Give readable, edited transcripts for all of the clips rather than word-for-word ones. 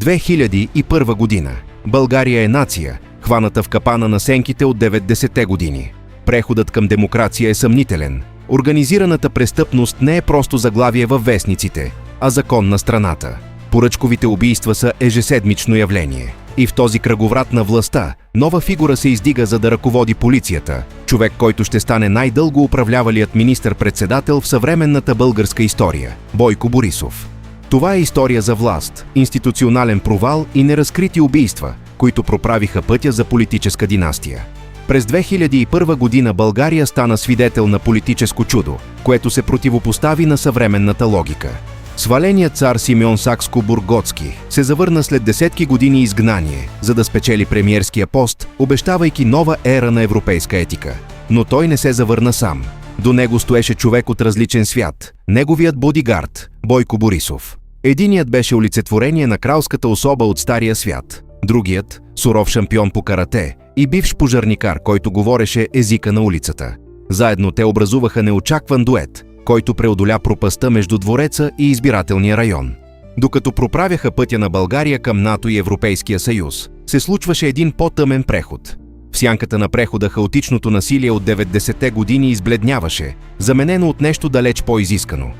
2001 година. България е нация, хваната в капана на сенките от 90-те години. Преходът към демокрация е съмнителен. Организираната престъпност не е просто заглавие във вестниците, а закон на страната. Поръчковите убийства са ежеседмично явление. И в този кръговрат на властта, нова фигура се издига, за да ръководи полицията. Човек, който ще стане най-дълго управлявалият министър-председател в съвременната българска история – Бойко Борисов. Това е история за власт, институционален провал и неразкрити убийства, които проправиха пътя за политическа династия. През 2001 година България стана свидетел на политическо чудо, което се противопостави на съвременната логика. Сваленият цар Симеон Сакскобургготски се завърна след десетки години изгнание, за да спечели премиерския пост, обещавайки нова ера на европейска етика. Но той не се завърна сам. До него стоеше човек от различен свят, неговият бодигард – Бойко Борисов. Единият беше олицетворение на кралската особа от Стария свят, другият – суров шампион по карате и бивш пожарникар, който говореше езика на улицата. Заедно те образуваха неочакван дует, който преодоля пропастта между двореца и избирателния район. Докато проправяха пътя на България към НАТО и Европейския съюз, се случваше един по-тъмен преход. В сянката на прехода хаотичното насилие от 90-те години избледняваше, заменено от нещо далеч по-изискано.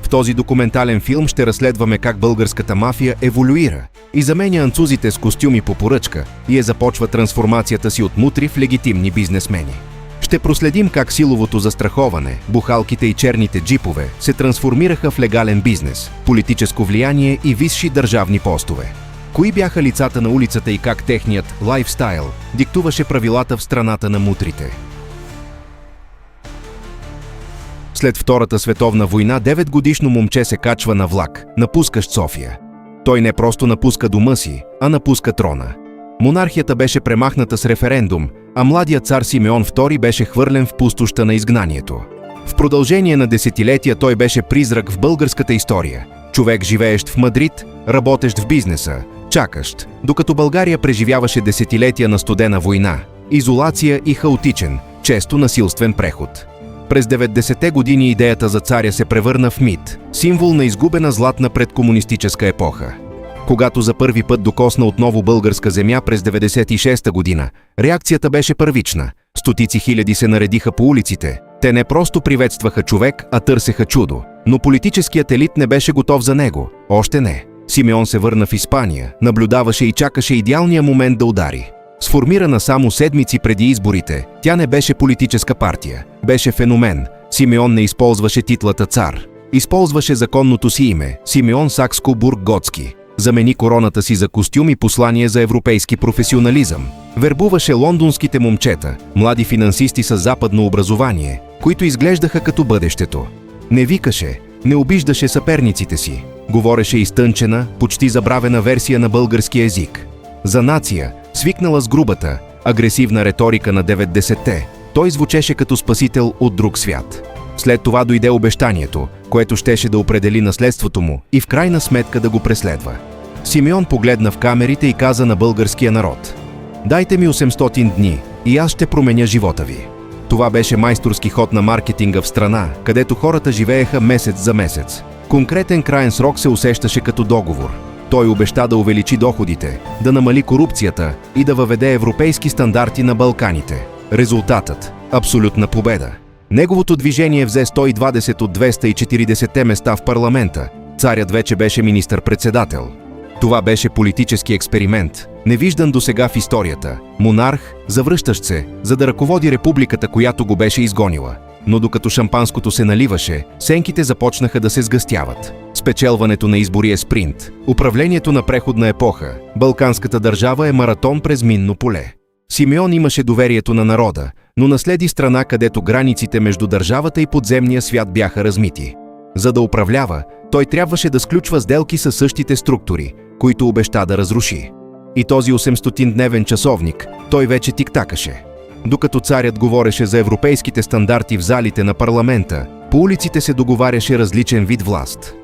В този документален филм ще разследваме как българската мафия еволюира и заменя анцузите с костюми по поръчка и започва трансформацията си от мутри в легитимни бизнесмени. Ще проследим как силовото застраховане, бухалките и черните джипове се трансформираха в легален бизнес, политическо влияние и висши държавни постове. Кои бяха лицата на улицата и как техният лайфстайл диктуваше правилата в страната на мутрите. След Втората световна война 9-годишно момче се качва на влак, напускащ София. Той не просто напуска дома си, а напуска трона. Монархията беше премахната с референдум, а младият цар Симеон II беше хвърлен в пустоща на изгнанието. В продължение на десетилетия той беше призрак в българската история. Човек, живеещ в Мадрид, работещ в бизнеса, чакащ, докато България преживяваше десетилетия на студена война, изолация и хаотичен, често насилствен преход. През 90-те години идеята за царя се превърна в мит, символ на изгубена златна предкомунистическа епоха. Когато за първи път докосна отново българска земя през 96-та година, реакцията беше първична. Стотици хиляди се наредиха по улиците. Те не просто приветстваха човек, а търсеха чудо. Но политическият елит не беше готов за него. Още не. Симеон се върна в Испания, наблюдаваше и чакаше идеалния момент да удари. Сформирана само седмици преди изборите, тя не беше политическа партия. Беше феномен. Симеон не използваше титлата цар. Използваше законното си име – Симеон Сакскобургготски. Замени короната си за костюм и послание за европейски професионализъм. Вербуваше лондонските момчета, млади финансисти с западно образование, които изглеждаха като бъдещето. Не викаше, не обиждаше съперниците си. Говореше изтънчена, почти забравена версия на български език. За нация, свикнала с грубата, агресивна риторика на 90-те, той звучеше като спасител от друг свят. След това дойде обещанието, което щеше да определи наследството му и в крайна сметка да го преследва. Симеон погледна в камерите и каза на българския народ: «Дайте ми 800 дни и аз ще променя живота ви». Това беше майсторски ход на маркетинга в страна, където хората живееха месец за месец. Конкретен краен срок се усещаше като договор. Той обеща да увеличи доходите, да намали корупцията и да въведе европейски стандарти на Балканите. Резултатът – абсолютна победа. Неговото движение взе 120 от 240 места в парламента. Царят вече беше министър-председател. Това беше политически експеримент, невиждан досега в историята. Монарх, завръщащ се, за да ръководи републиката, която го беше изгонила. Но докато шампанското се наливаше, сенките започнаха да се сгъстяват. Спечелването на избори е спринт. Управлението на преходна епоха. Балканската държава е маратон през минно поле. Симеон имаше доверието на народа, но наследи страна, където границите между държавата и подземния свят бяха размити. За да управлява, той трябваше да сключва сделки със същите структури, които обеща да разруши. И този 800-дневен часовник, той вече тиктакаше. Докато царят говореше за европейските стандарти в залите на парламента, по улиците се договаряше различен вид власт.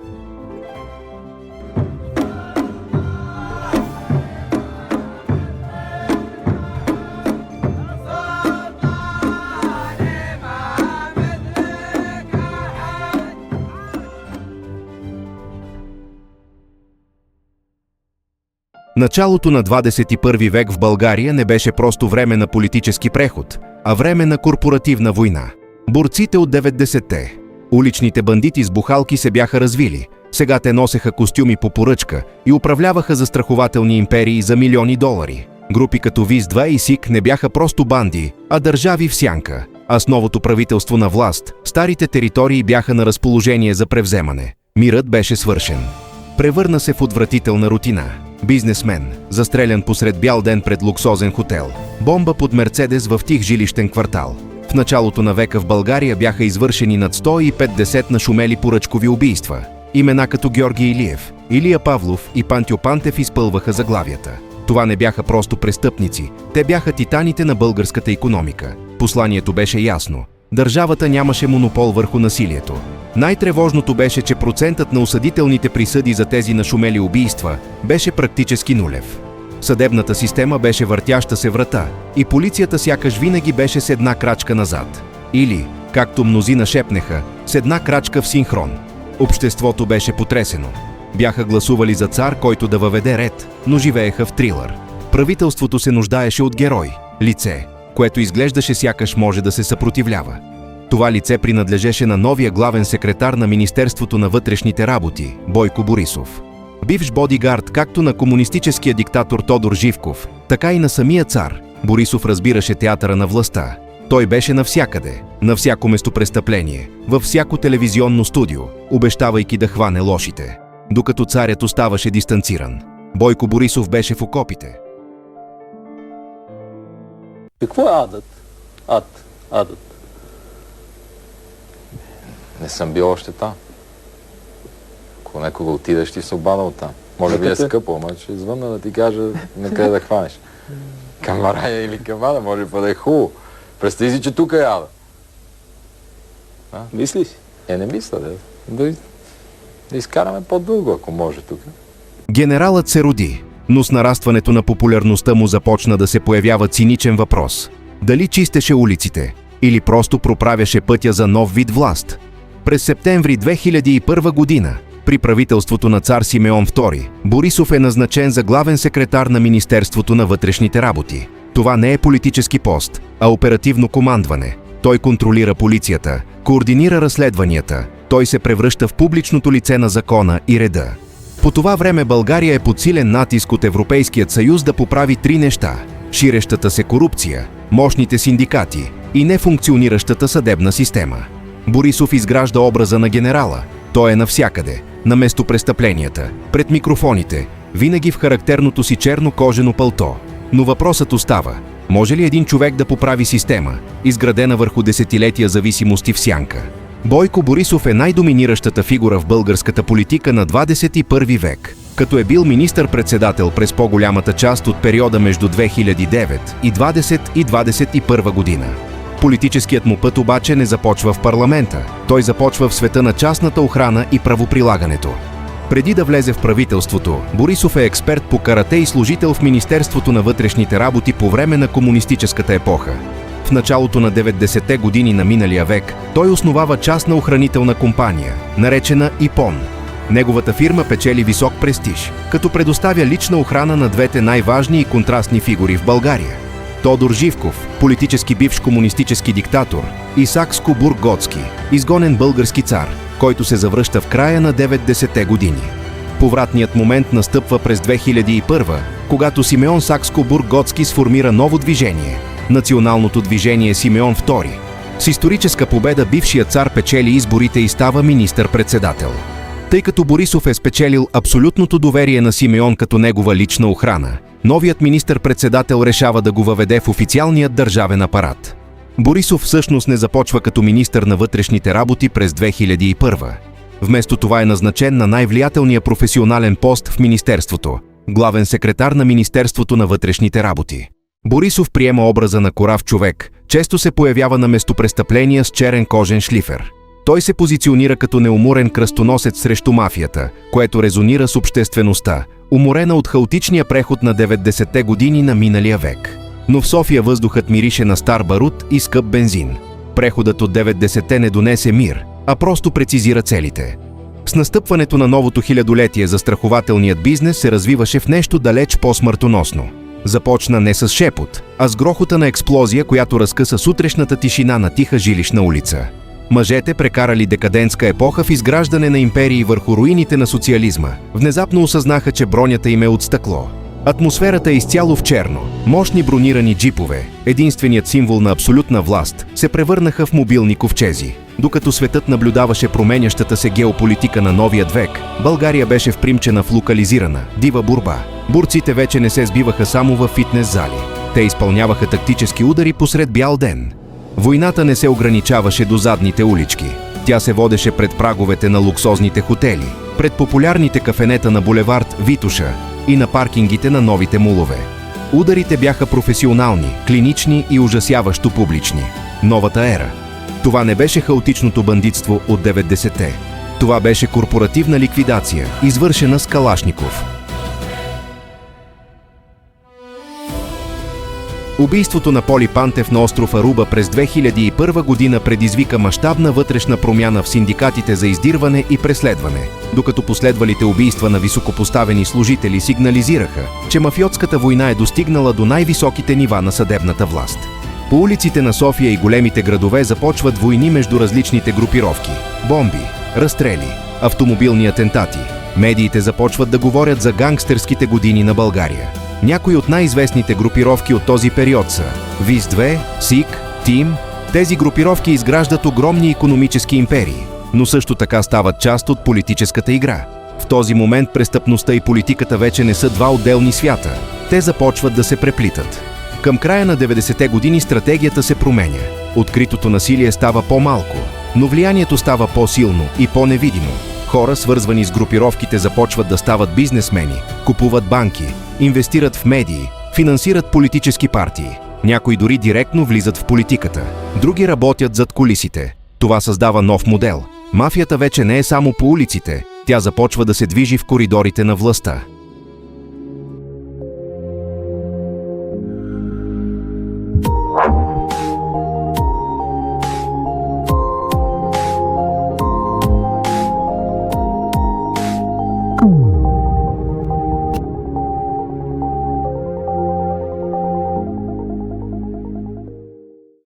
Началото на 21 век в България не беше просто време на политически преход, а време на корпоративна война. Борците от 90-те. Уличните бандити с бухалки се бяха развили. Сега те носеха костюми по поръчка и управляваха застрахователни империи за милиони долари. Групи като ВИС-2 и СИК не бяха просто банди, а държави в сянка. А с новото правителство на власт, старите територии бяха на разположение за превземане. Мирът беше свършен. Превърна се в отвратителна рутина. Бизнесмен, застрелян посред бял ден пред луксозен хотел. Бомба под Мерцедес в тих жилищен квартал. В началото на века в България бяха извършени над 150 нашумели поръчкови убийства. Имена като Георги Илиев, Илия Павлов и Пантю Пантев изпълваха заглавията. Това не бяха просто престъпници, те бяха титаните на българската икономика. Посланието беше ясно. Държавата нямаше монопол върху насилието. Най-тревожното беше, че процентът на осъдителните присъди за тези нашумели убийства беше практически нулев. Съдебната система беше въртяща се врата и полицията сякаш винаги беше с една крачка назад. Или, както мнозина шепнеха, с една крачка в синхрон. Обществото беше потресено. Бяха гласували за цар, който да въведе ред, но живееха в трилър. Правителството се нуждаеше от герой, лице, което изглеждаше сякаш може да се съпротивлява. Това лице принадлежеше на новия главен секретар на Министерството на вътрешните работи, Бойко Борисов. Бивш бодигард както на комунистическия диктатор Тодор Живков, така и на самия цар, Борисов разбираше театъра на властта. Той беше навсякъде, на всяко местопрестъпление, във всяко телевизионно студио, обещавайки да хване лошите. Докато царят оставаше дистанциран. Бойко Борисов беше в окопите. Какво е адът? Адът. Не съм бил още там. Ако някога отидеш, ти се обада от там. Може би е скъпо, ама ще звънна да ти кажа на къде да хванеш. Камарая или камада, може би да е хубаво. Представи си, че тук е ада. Мислиш? Не мисля, да изкараме по-дълго, ако може тук. Генералът се роди, но с нарастването на популярността му започна да се появява циничен въпрос. Дали чистеше улиците или просто проправяше пътя за нов вид власт? През септември 2001 година, при правителството на цар Симеон II, Борисов е назначен за главен секретар на Министерството на вътрешните работи. Това не е политически пост, а оперативно командване. Той контролира полицията, координира разследванията, той се превръща в публичното лице на закона и реда. По това време България е под силен натиск от Европейският съюз да поправи три неща – ширещата се корупция, мощните синдикати и нефункциониращата съдебна система. Борисов изгражда образа на генерала. Той е навсякъде, на местопрестъпленията, пред микрофоните, винаги в характерното си черно кожено палто. Но въпросът остава – може ли един човек да поправи система, изградена върху десетилетия зависимости в сянка? Бойко Борисов е най-доминиращата фигура в българската политика на 21 век, като е бил министър-председател през по-голямата част от периода между 2009 и 2021 година. Политическият му път обаче не започва в парламента, той започва в света на частната охрана и правоприлагането. Преди да влезе в правителството, Борисов е експерт по карате и служител в Министерството на вътрешните работи по време на комунистическата епоха. В началото на 90-те години на миналия век той основава частна охранителна компания, наречена ИПОН. Неговата фирма печели висок престиж, като предоставя лична охрана на двете най-важни и контрастни фигури в България. Тодор Живков, политически бивш комунистически диктатор, и Сакскобург-Готски, изгонен български цар, който се завръща в края на 90-те години. Повратният момент настъпва през 2001, когато Симеон Сакскобург-Готски сформира ново движение – Националното движение Симеон II. С историческа победа бившият цар печели изборите и става министър-председател. Тъй като Борисов е спечелил абсолютното доверие на Симеон като негова лична охрана, новият министър-председател решава да го въведе в официалният държавен апарат. Борисов всъщност не започва като министър на вътрешните работи през 2001. Вместо това е назначен на най-влиятелния професионален пост в министерството – главен секретар на Министерството на вътрешните работи. Борисов приема образа на корав човек, често се появява на местопрестъпления с черен кожен шлифер. Той се позиционира като неуморен кръстоносец срещу мафията, което резонира с обществеността, уморена от хаотичния преход на 90-те години на миналия век. Но в София въздухът мирише на стар барут и скъп бензин. Преходът от 90-те не донесе мир, а просто прецизира целите. С настъпването на новото хилядолетие застрахователният бизнес се развиваше в нещо далеч по-смъртоносно. Започна не с шепот, а с грохота на експлозия, която разкъса сутрешната тишина на тиха жилищна улица. Мъжете, прекарали декадентска епоха в изграждане на империи върху руините на социализма, внезапно осъзнаха, че бронята им е от стъкло. Атмосферата е изцяло в черно. Мощни бронирани джипове, единственият символ на абсолютна власт, се превърнаха в мобилни ковчези. Докато светът наблюдаваше променящата се геополитика на новият век, България беше впримчена в локализирана, дива борба. Борците вече не се сбиваха само във фитнес зали. Те изпълняваха тактически удари посред бял ден. Войната не се ограничаваше до задните улички. Тя се водеше пред праговете на луксозните хотели, пред популярните кафенета на булевард Витоша и на паркингите на новите мулове. Ударите бяха професионални, клинични и ужасяващо публични. Новата ера. Това не беше хаотичното бандитство от 90-те. Това беше корпоративна ликвидация, извършена с Калашников. Убийството на Поли Пантев на остров Аруба през 2001 година предизвика мащабна вътрешна промяна в синдикатите за издирване и преследване, докато последвалите убийства на високопоставени служители сигнализираха, че мафиотската война е достигнала до най-високите нива на съдебната власт. По улиците на София и големите градове започват войни между различните групировки – бомби, разстрели, автомобилни атентати. Медиите започват да говорят за гангстерските години на България. Някои от най-известните групировки от този период са ВИС-2, СИК, ТИМ. Тези групировки изграждат огромни икономически империи, но също така стават част от политическата игра. В този момент престъпността и политиката вече не са два отделни свята. Те започват да се преплитат. Към края на 90-те години стратегията се променя. Откритото насилие става по-малко, но влиянието става по-силно и по-невидимо. Хора, свързвани с групировките, започват да стават бизнесмени, купуват банки, инвестират в медии, финансират политически партии. Някои дори директно влизат в политиката. Други работят зад кулисите. Това създава нов модел. Мафията вече не е само по улиците, тя започва да се движи в коридорите на властта.